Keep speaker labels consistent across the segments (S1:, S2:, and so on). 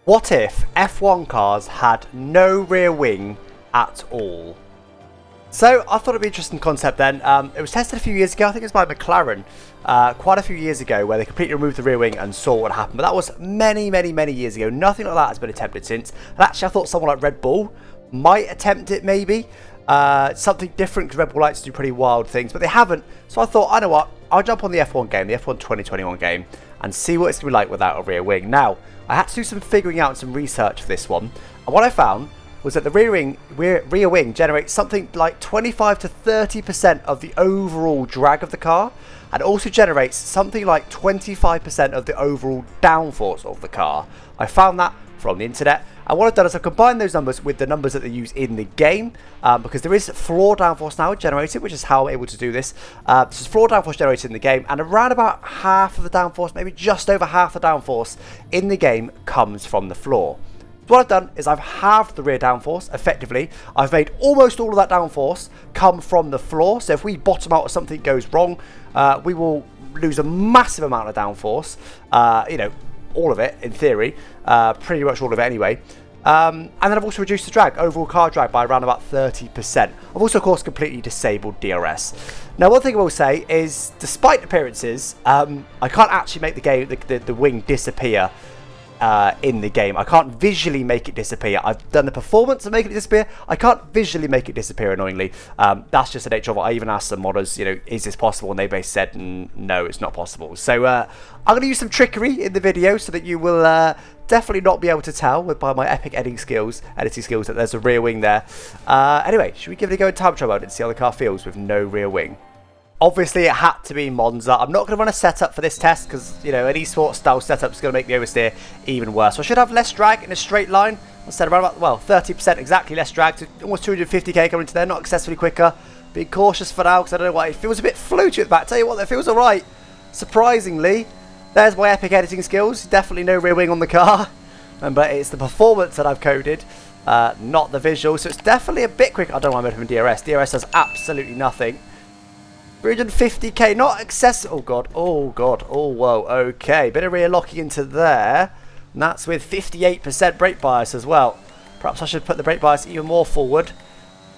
S1: What if F1 cars had no rear wing at all? So I thought it'd be an interesting concept then. It was tested a few years ago. I think it was by McLaren quite a few years ago, where they completely removed the rear wing and saw what happened. But that was many years ago. Nothing like that has been attempted since. And actually, I thought someone like Red Bull might attempt it maybe. Something different, because Red Bull likes to do pretty wild things, but they haven't. So I thought, I know what, I'll jump on the F1 game, the F1 2021 game, and see what it's going to be like without a rear wing. Now, I had to do some figuring out and some research for this one, and what I found was that the rear wing generates something like 25 to 30% of the overall drag of the car, and also generates something like 25% of the overall downforce of the car. I found that from the internet, and what I've done is I've combined those numbers with the numbers that they use in the game, because there is floor downforce now generated, which is how I'm able to do this. This is floor downforce generated in the game, and around about half of the downforce, maybe just over half the downforce in the game, comes from the floor. So what I've done is I've halved the rear downforce, effectively. I've made almost all of that downforce come from the floor. So if we bottom out or something goes wrong, we will lose a massive amount of downforce. All of it, in theory. Pretty much all of it anyway. And then I've also reduced the drag, overall car drag, by around about 30%. I've also, of course, completely disabled DRS. Now, one thing I will say is, despite appearances, I can't actually make the wing disappear in the game. I can't visually make it disappear. I've done the performance of making it disappear. I can't visually make it disappear, annoyingly. That's just the nature of it. I even asked some modders, is this possible? And they basically said, no, it's not possible. So I'm going to use some trickery in the video so that you will definitely not be able to tell by my epic editing skills that there's a rear wing there. Anyway, should we give it a go in time trial mode and see how the car feels with no rear wing? Obviously, it had to be Monza. I'm not going to run a setup for this test because, an esports style setup is going to make the oversteer even worse. So I should have less drag in a straight line. Instead of around about, 30% exactly less drag. So almost 250k coming into there, not excessively quicker. Being cautious for now because I don't know why. It feels a bit floaty at the back. Tell you what, that feels alright. Surprisingly, there's my epic editing skills. Definitely no rear wing on the car. But it's the performance that I've coded, not the visual. So it's definitely a bit quicker. I don't know why I'm opening DRS. DRS does absolutely nothing. 350k, not accessible. Oh god, oh whoa, okay, bit of rear locking into there, and that's with 58% brake bias as well. Perhaps I should put the brake bias even more forward,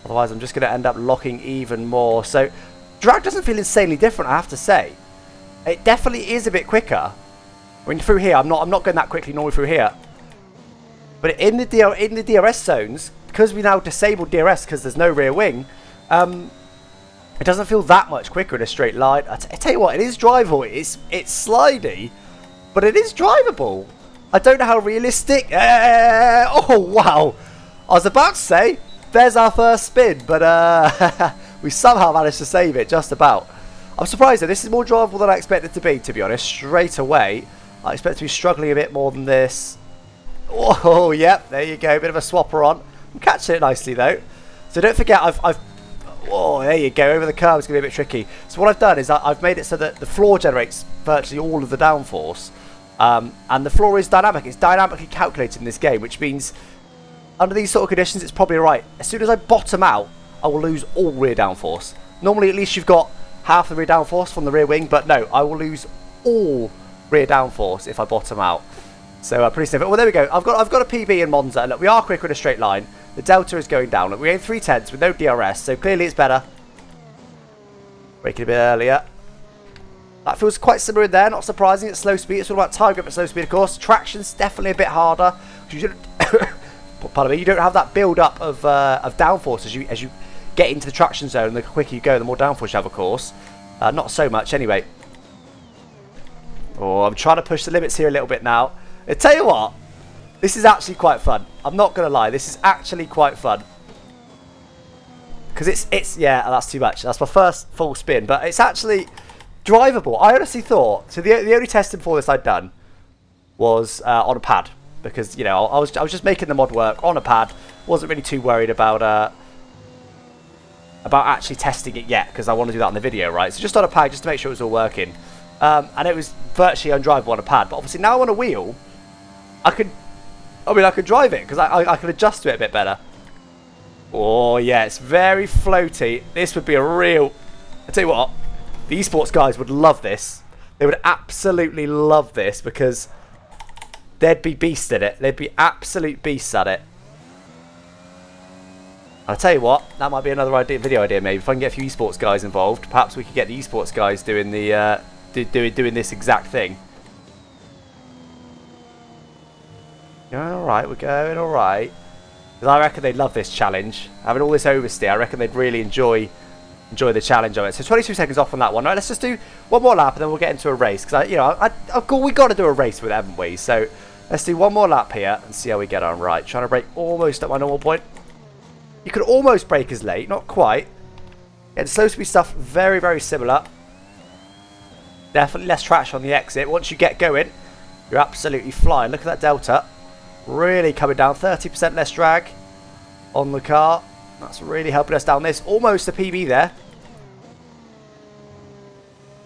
S1: otherwise I'm just going to end up locking even more. So drag doesn't feel insanely different, I have to say. It definitely is a bit quicker. I mean, through here, I'm not going that quickly normally through here, but in the DRS zones, because we now disabled DRS because there's no rear wing, it doesn't feel that much quicker in a straight line. I tell you what, it is drivable. It's slidey, but it is drivable. I don't know how realistic. Oh, wow. I was about to say, there's our first spin, but we somehow managed to save it, just about. I'm surprised though. This is more drivable than I expected it to be honest. Straight away, I expect to be struggling a bit more than this. Oh, yep, there you go. Bit of a swapper on. I'm catching it nicely though. So don't forget, oh, there you go. Over the curve is going to be a bit tricky. So what I've done is I've made it so that the floor generates virtually all of the downforce. And the floor is dynamic. It's dynamically calculated in this game, which means under these sort of conditions, it's probably right. As soon as I bottom out, I will lose all rear downforce. Normally, at least you've got half the rear downforce from the rear wing, but no, I will lose all rear downforce if I bottom out. So pretty simple. Well, there we go. I've got a PB in Monza. Look, we are quicker in a straight line. The delta is going down. Look, we're in 3/10 with no DRS, so clearly it's better. Braking a bit earlier. That feels quite similar in there. Not surprising. It's slow speed. It's all about time grip at slow speed, of course. Traction's definitely a bit harder. You pardon me. You don't have that build up of downforce as you get into the traction zone. The quicker you go, the more downforce you have, of course. Not so much anyway. Oh, I'm trying to push the limits here a little bit now. I tell you what. This is actually quite fun. I'm not going to lie. This is actually quite fun. Because yeah, that's too much. That's my first full spin. But it's actually drivable. I honestly thought, so the only testing for this I'd done was on a pad. Because, I was just making the mod work on a pad. Wasn't really too worried about actually testing it yet. Because I want to do that in the video, right? So just on a pad, just to make sure it was all working. And it was virtually undrivable on a pad. But obviously now on a wheel, I could drive it because I can adjust to it a bit better. Oh, yeah, it's very floaty. This would be a real... I tell you what, the esports guys would love this. They would absolutely love this because they'd be beasts at it. They'd be absolute beasts at it. I'll tell you what, that might be another video idea maybe. If I can get a few esports guys involved, perhaps we could get the esports guys doing the doing this exact thing. Going alright, we're going alright. Because I reckon they'd love this challenge. Having all this oversteer, I reckon they'd really enjoy the challenge of it. So 22 seconds off on that one. Right, let's just do one more lap and then we'll get into a race. Because we got to do a race with it, haven't we? So let's do one more lap here and see how we get on. Right, trying to brake almost at my normal point. You could almost brake as late, not quite. It's supposed to be stuff very, very similar. Definitely less traction on the exit. Once you get going, you're absolutely flying. Look at that delta. Really coming down. 30% less drag on the car. That's really helping us down this. Almost a PB there.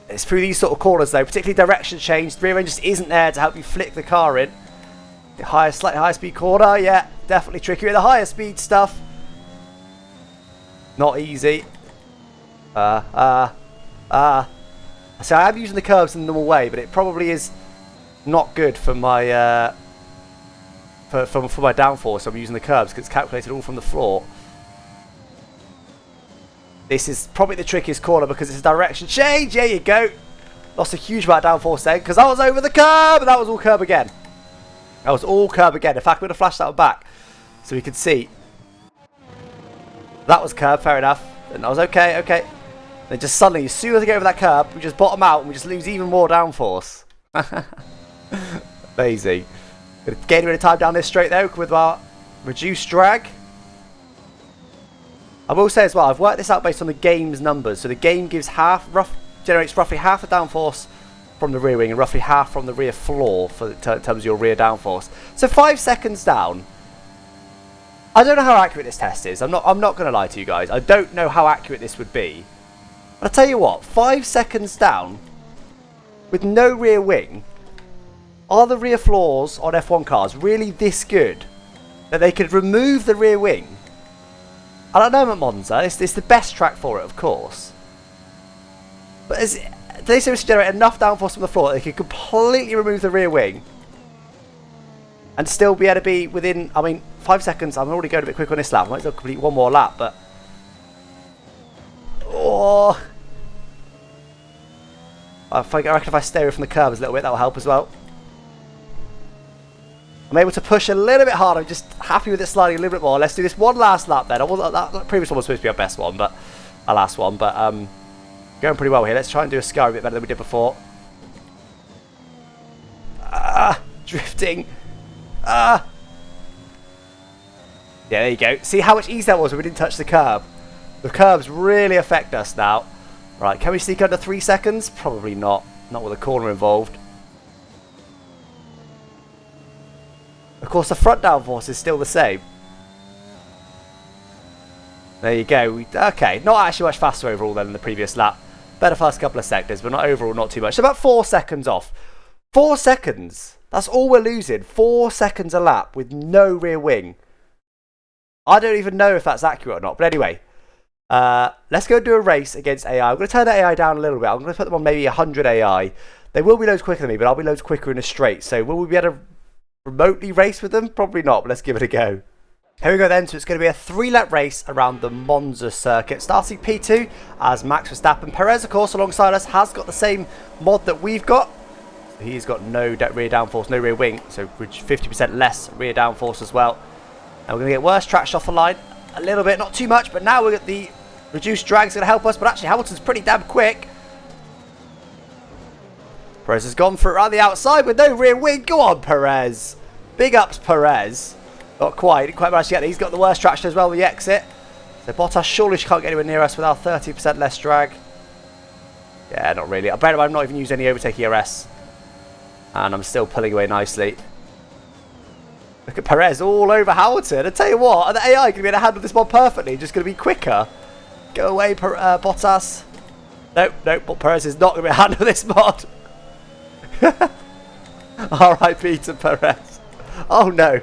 S1: It's through these sort of corners though, particularly direction change. The rear end just isn't there to help you flick the car in. The slightly higher speed corner, yeah, definitely trickier. The higher speed stuff. Not easy. So I am using the curves in the normal way, but it probably is not good for my for my downforce. I'm using the curves because it's calculated all from the floor. This is probably the trickiest corner because it's a direction change. There you go. Lost a huge amount of downforce then because I was over the curb and that was all curb again. That was all curb again. In fact, I'm going to flash that one back so we can see. That was curb, fair enough. And I was okay. Then just suddenly, as soon as I get over that curb, we just bottom out and we just lose even more downforce. Lazy. Gonna gain a bit of time down this straight though with our reduced drag. I will say as well, I've worked this out based on the game's numbers. So the game gives generates roughly half the downforce from the rear wing and roughly half from the rear floor in terms of your rear downforce. So 5 seconds down. I don't know how accurate this test is. I'm not going to lie to you guys. I don't know how accurate this would be. But I'll tell you what, 5 seconds down with no rear wing. Are the rear floors on F1 cars really this good that they could remove the rear wing? I don't know at Monza. It's the best track for it, of course. But they seriously generate enough downforce from the floor that they could completely remove the rear wing and still be able to be within, I mean, 5 seconds. I'm already going a bit quick on this lap. I might as well complete one more lap, but... Oh! I reckon if I stay away from the curves a little bit, that will help as well. I'm able to push a little bit harder. I'm just happy with it sliding a little bit more. Let's do this one last lap then. That previous one was supposed to be our best one, but our last one. But going pretty well here. Let's try and do a sky a bit better than we did before. Drifting. Yeah, there you go. See how much easier that was when we didn't touch the curb. The curbs really affect us now. Right, can we sneak under 3 seconds? Probably not. Not with a corner involved. Of course, the front downforce is still the same. There you go. Okay, not actually much faster overall than the previous lap. Better first couple of sectors, but not overall, not too much. So about 4 seconds off. 4 seconds. That's all we're losing. 4 seconds a lap with no rear wing. I don't even know if that's accurate or not. But anyway, let's go do a race against AI. I'm going to turn the AI down a little bit. I'm going to put them on maybe 100 AI. They will be loads quicker than me, but I'll be loads quicker in a straight. So will we be able to remotely race with them? Probably not, but let's give it a go. Here we go then. So it's going to be a 3-lap race around the Monza circuit. Starting P2 as Max Verstappen. Perez, of course, alongside us, has got the same mod that we've got. He's got no rear downforce, no rear wing, so 50% less rear downforce as well. And we're going to get worse traction off the line a little bit, not too much, but now we've got the reduced drag's going to help us. But actually, Hamilton's pretty damn quick. Perez has gone for it around the outside with no rear wing. Go on, Perez. Big ups, Perez. Not quite. Didn't quite manage to get there. He's got the worst traction as well, the exit. So Bottas surely can't get anywhere near us with our 30% less drag. Yeah, not really. I'm not even using any overtake ERS. And I'm still pulling away nicely. Look at Perez all over Hamilton. I tell you what, the AI going to be able to handle this one perfectly. Just going to be quicker. Go away, Bottas. Nope, but Perez is not going to be able to handle this mod. R.I.P. to Perez. Oh no.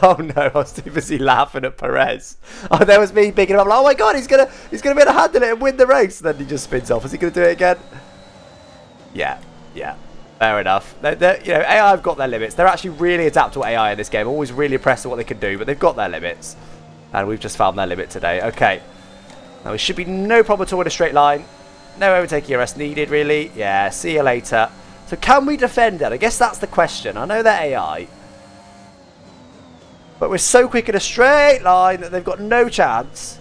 S1: Oh no, I was too busy laughing at Perez. Oh, there was me picking him up. Like, oh my god, he's gonna be able to handle it and win the race. And then he just spins off. Is he gonna do it again? Yeah. Fair enough. You know, AI have got their limits. They're actually really adaptable AI in this game. Always really impressed with what they can do, but they've got their limits. And we've just found their limit today. Okay. Now, it should be no problem at all in a straight line. No overtaking arrest needed, really. Yeah, see you later. So can we defend it? I guess that's the question. I know they're AI. But we're so quick in a straight line that they've got no chance.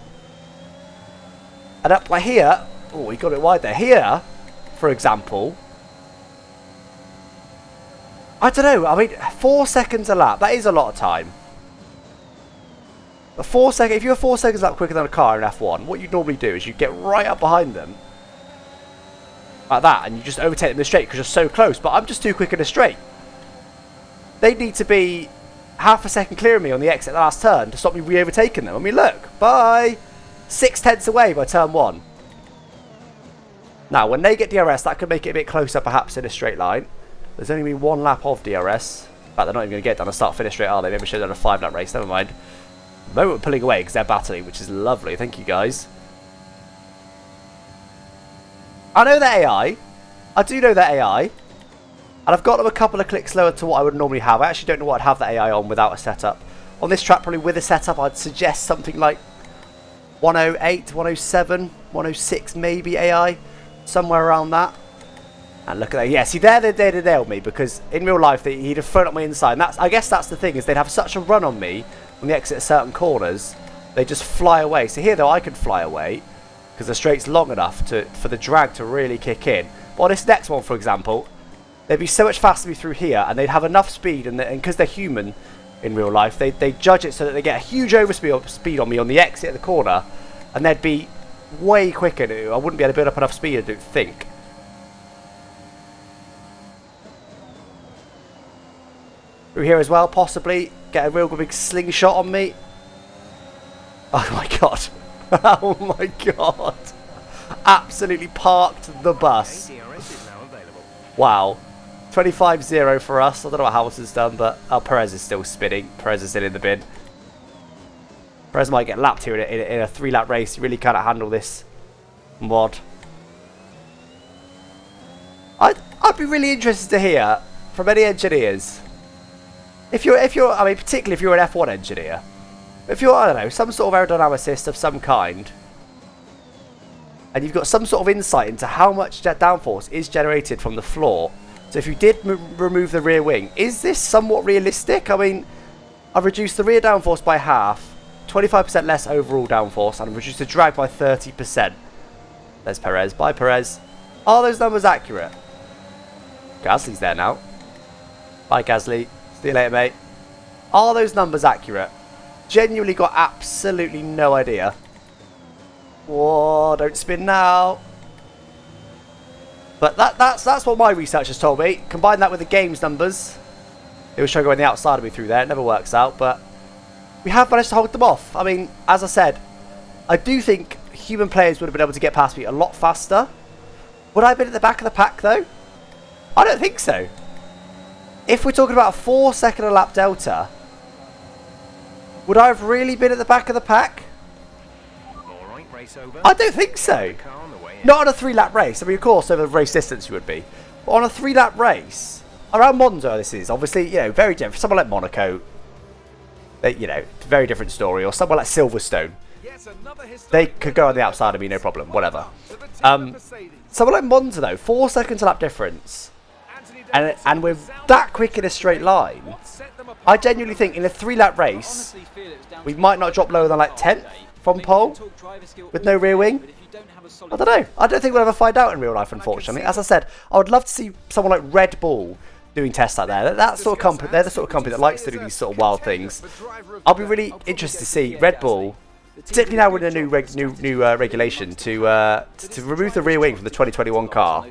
S1: And up by here... Oh, we got it wide there. Here, for example... I don't know. I mean, 4 seconds a lap. That is a lot of time. But 4 seconds... If you're 4 seconds a lap quicker than a car in F1, what you normally do is you get right up behind them. Like that. And you just overtake them in the straight because you're so close. But I'm just too quick in a straight. They need to be half a second clearing me on the exit at the last turn to stop me re-overtaking them. I mean, look. Bye. 6/10 away by turn 1. Now, when they get DRS, that could make it a bit closer perhaps in a straight line. There's only been 1 lap of DRS. In fact, they're not even going to get done a start-finish straight, are they? Maybe we should have done a 5-lap race. Never mind. The moment we're pulling away because they're battling, which is lovely. Thank you, guys. I know they're AI. I do know they're AI. And I've got them a couple of clicks lower to what I would normally have. I actually don't know what I'd have the AI on without a setup. On this track, probably with a setup, I'd suggest something like 108, 107, 106 maybe AI. Somewhere around that. And look at that. Yeah, see, they'd have nailed me because in real life, he'd have thrown up my inside. And I guess that's the thing, is they'd have such a run on me when they exit certain corners, they just fly away. So here, though, I could fly away because the straight's long enough for the drag to really kick in. But on this next one, for example, they'd be so much faster through here, and they'd have enough speed, and because they're human in real life, they judge it so that they get a huge overspeed on me on the exit of the corner, and they'd be way quicker. I wouldn't be able to build up enough speed, I don't think. Through here as well, possibly get a real big slingshot on me. Oh my god. Oh my god. Absolutely parked the bus. Wow. 25-0 for us. I don't know what Hamilton's done, but Perez is still spinning. Perez is still in the bin. Perez might get lapped here in a 3-lap race. He really cannot handle this mod. I'd be really interested to hear from any engineers. If you're, I mean, particularly if you're an F1 engineer, if you're, I don't know, some sort of aerodynamicist of some kind, and you've got some sort of insight into how much jet downforce is generated from the floor. So if you did remove the rear wing, is this somewhat realistic? I mean, I've reduced the rear downforce by half, 25% less overall downforce, and I've reduced the drag by 30%. There's Perez. Bye, Perez. Are those numbers accurate? Gasly's there now. Bye, Gasly. See you later, mate. Are those numbers accurate? Genuinely got absolutely no idea. Whoa, don't spin now. But that's what my research has told me. Combine that with the game's numbers. It was showing on the outside of me through there. It never works out, but we have managed to hold them off. I mean, as I said, I do think human players would have been able to get past me a lot faster. Would I have been at the back of the pack, though? I don't think so. If we're talking about a 4-second a lap delta, would I have really been at the back of the pack? I don't think so. Not on a 3-lap race. I mean, of course, over the race distance you would be. But on a 3-lap race, around Monza this is, obviously, you know, very different. Someone like Monaco, you know, very different story. Or someone like Silverstone, they could go on the outside of me, no problem, whatever. Someone like Monza, though, 4 seconds a lap difference. And we're that quick in a straight line. I genuinely think in a 3-lap race, we might not drop lower than like 10th from pole with no rear wing. I don't know. I don't think we'll ever find out in real life, unfortunately. As I said, I would love to see someone like Red Bull doing tests like that. That sort of company, they're the sort of company that likes to do these sort of wild things. I'll be really interested to see Red Bull, particularly now we're in a new regulation to remove the rear wing from the 2021 car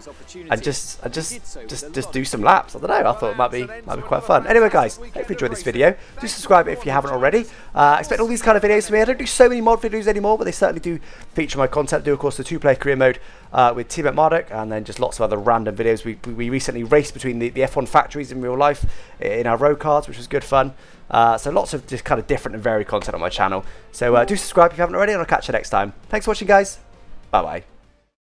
S1: and just do some laps. I don't know. I thought it might be quite fun. Anyway, guys, hope you enjoyed this video. Do subscribe if you haven't already. Expect all these kind of videos from me. I don't do so many mod videos anymore, but they certainly do feature my content. I do, of course, the 2-player career mode with Teammate Marduk, and then just lots of other random videos. We recently raced between the F1 factories in real life in our road cars, which was good fun. So lots of just kind of different and varied content on my channel. So do subscribe if you haven't already, and I'll catch you next time. Thanks for watching, guys. Bye-bye.